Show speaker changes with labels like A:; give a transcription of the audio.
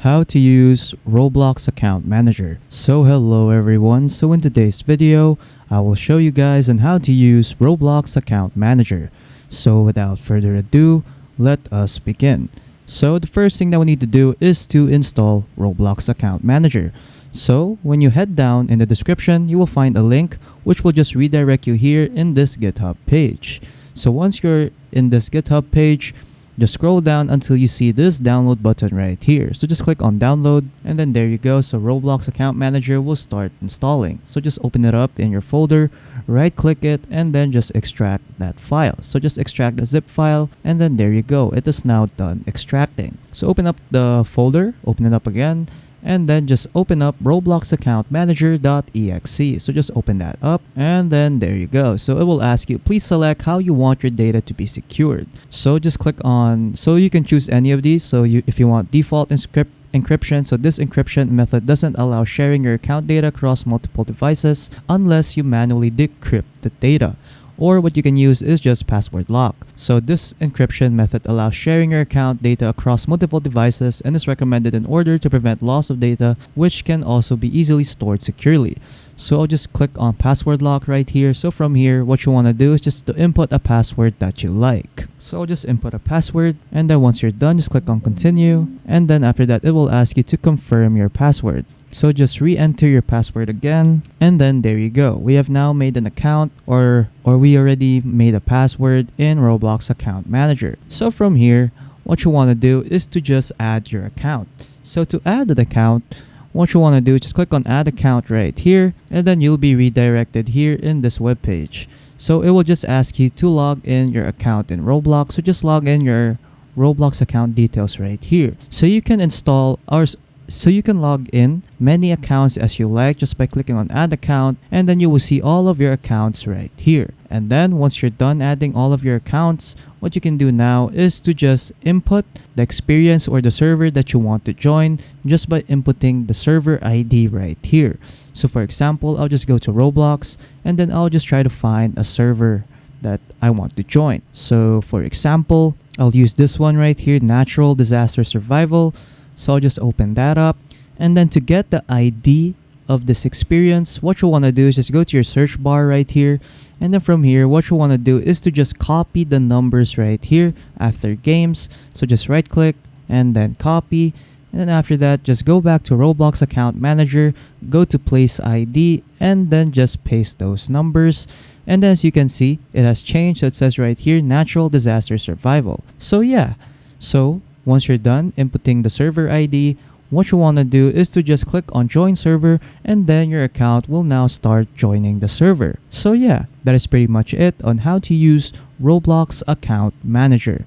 A: How to use Roblox Account Manager. So hello everyone, so in today's video, I will show you guys on how to use Roblox Account Manager. So without further ado, let us begin. So the first thing that we need to do is to install Roblox Account Manager. So when you head down in the description, you will find a link which will just redirect you here in this GitHub page. So once you're in this GitHub page, just scroll down until you see this download button right here. So just click on download and then there you go. So Roblox Account Manager will start installing. So just open it up in your folder, right click it and then just extract that file. So just extract the zip file and then there you go. It is now done extracting. So open up the folder, open it up again, and then just open up Roblox Account Manager.exe. So just open that up and then there you go. So it will ask you, please select how you want your data to be secured. So just click on, so you can choose any of these. So if you want default encryption, so this encryption method doesn't allow sharing your account data across multiple devices unless you manually decrypt the data. Or what you can use is just password lock. So this encryption method allows sharing your account data across multiple devices and is recommended in order to prevent loss of data, which can also be easily stored securely. So I'll just click on password lock right here. So from here, what you want to do is just to input a password that you like. So I'll just input a password and then once you're done, just click on continue. And then after that, it will ask you to confirm your password. So just re-enter your password again and then there you go. We have now made an account or we already made a password in Roblox Account Manager. So from here, what you want to do is to just add your account. So to add an account, what you want to do is just click on add account right here and then you'll be redirected here in this web page. So it will just ask you to log in your account in Roblox. So just log in your Roblox account details right here. So you can log in many accounts as you like just by clicking on add account and then you will see all of your accounts right here. And then once you're done adding all of your accounts, what you can do now is to just input the experience or the server that you want to join just by inputting the server ID right here. So for example, I'll just go to Roblox and then I'll just try to find a server that I want to join. So for example, I'll use this one right here, Natural Disaster Survival. So I'll just open that up and then to get the ID of this experience, what you want to do is just go to your search bar right here and then from here what you want to do is to just copy the numbers right here after games. So just right click and then copy and then after that just go back to Roblox Account Manager, go to place ID and then just paste those numbers. And as you can see, it has changed. So it says right here Natural Disaster Survival. So yeah, so once you're done inputting the server ID, what you want to do is to just click on join server and then your account will now start joining the server. So yeah, that is pretty much it on how to use Roblox Account Manager.